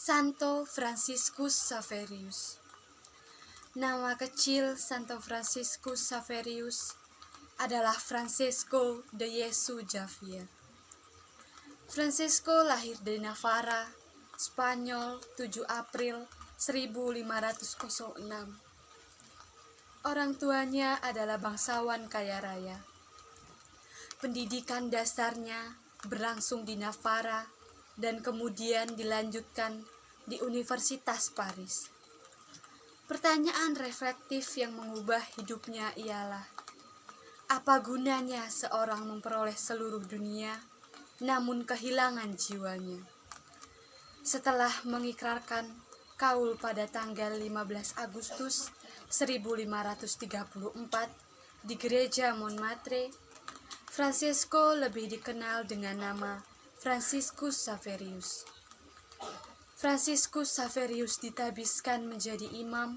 Santo Franciscus Xaverius. Nama kecil Santo Franciscus Xaverius adalah Francesco de Jesús Xavier. Francesco lahir di Navarra, Spanyol 7 April 1506. Orang tuanya adalah bangsawan kaya raya. Pendidikan dasarnya berlangsung di Navarra dan kemudian dilanjutkan di Universitas Paris. Pertanyaan reflektif yang mengubah hidupnya ialah, apa gunanya seorang memperoleh seluruh dunia namun kehilangan jiwanya? Setelah mengikrarkan kaul pada tanggal 15 Agustus 1534 di Gereja Montmartre, Francesco lebih dikenal dengan nama Franciscus Xaverius. Franciscus Xaverius ditabiskan menjadi imam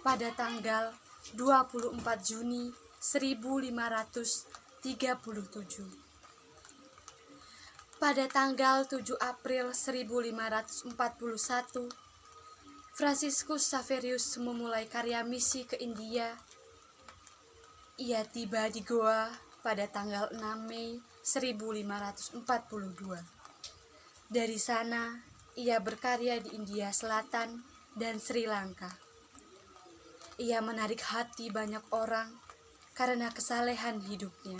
pada tanggal 24 Juni 1537. Pada tanggal 7 April 1541, Franciscus Xaverius memulai karya misi ke India. Ia tiba di Goa pada tanggal 6 Mei 1542. Dari sana, ia berkarya di India Selatan dan Sri Lanka. Ia menarik hati banyak orang karena kesalehan hidupnya.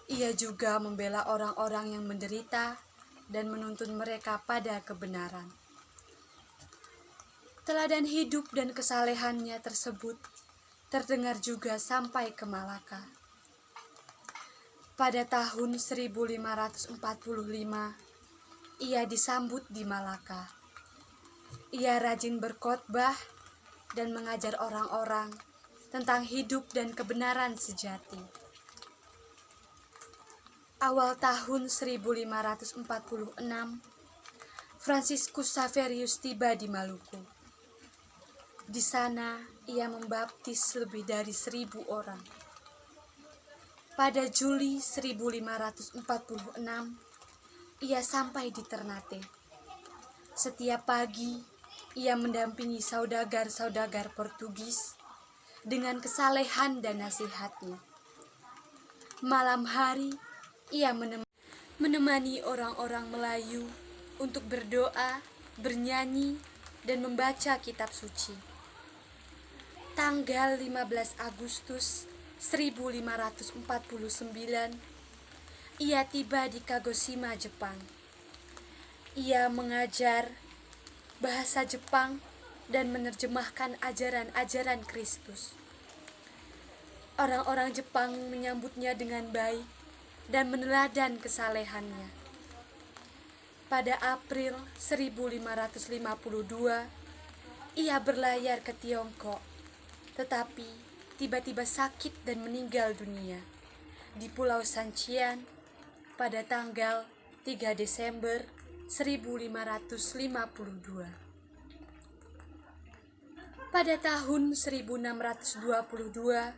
Ia juga membela orang-orang yang menderita dan menuntun mereka pada kebenaran. Teladan hidup dan kesalehannya tersebut terdengar juga sampai ke Malaka. Pada tahun 1545, ia disambut di Malaka. Ia rajin berkhotbah dan mengajar orang-orang tentang hidup dan kebenaran sejati. Awal tahun 1546, Franciscus Xaverius tiba di Maluku. Di sana, ia membaptis lebih dari 1.000 orang. Pada Juli 1546, ia sampai di Ternate. Setiap pagi, ia mendampingi saudagar-saudagar Portugis dengan kesalehan dan nasihatnya. Malam hari, ia menemani orang-orang Melayu untuk berdoa, bernyanyi, dan membaca kitab suci. Tanggal 15 Agustus 1549, ia tiba di Kagoshima, Jepang. Ia mengajar bahasa Jepang dan menerjemahkan ajaran-ajaran Kristus. Orang-orang Jepang menyambutnya dengan baik dan meneladan kesalehannya. Pada April 1552, ia berlayar ke Tiongkok, tetapi tiba-tiba sakit dan meninggal dunia di Pulau Sancian pada tanggal 3 Desember 1552. Pada tahun 1622,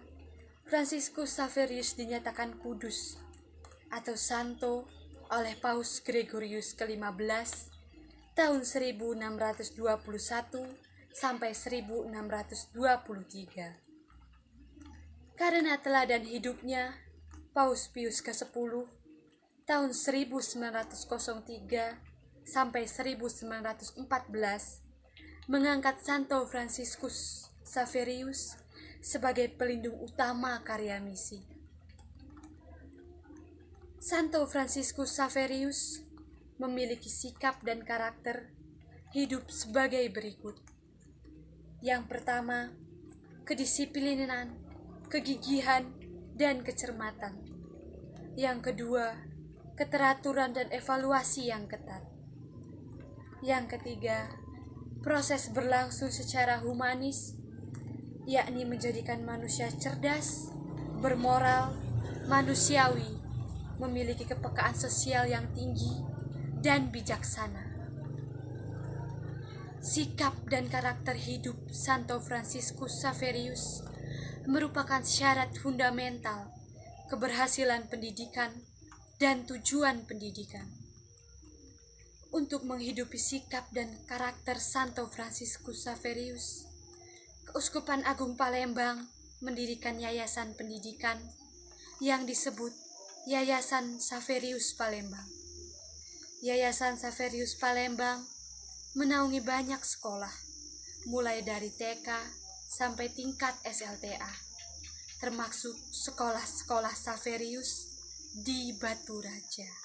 Franciscus Xaverius dinyatakan kudus atau santo oleh Paus Gregorius ke-15 tahun 1621 sampai 1623. Karena teladan hidupnya, Paus Pius ke-10 tahun 1903 sampai 1914 mengangkat Santo Franciscus Xaverius sebagai pelindung utama karya misi. Santo Franciscus Xaverius memiliki sikap dan karakter hidup sebagai berikut. Yang pertama, kedisiplinan, kegigihan, dan kecermatan. Yang kedua, keteraturan dan evaluasi yang ketat. Yang ketiga, proses berlangsung secara humanis, yakni menjadikan manusia cerdas, bermoral, manusiawi, memiliki kepekaan sosial yang tinggi, dan bijaksana. Sikap dan karakter hidup Santo Franciscus Xaverius merupakan syarat fundamental keberhasilan pendidikan dan tujuan pendidikan. untuk menghidupi sikap dan karakter Santo Fransiskus Xaverius, Keuskupan Agung Palembang mendirikan yayasan pendidikan yang disebut Yayasan Xaverius Palembang. Yayasan Xaverius Palembang menaungi banyak sekolah, mulai dari TK sampai tingkat SLTA, termasuk sekolah-sekolah Xaverius di Batu Raja.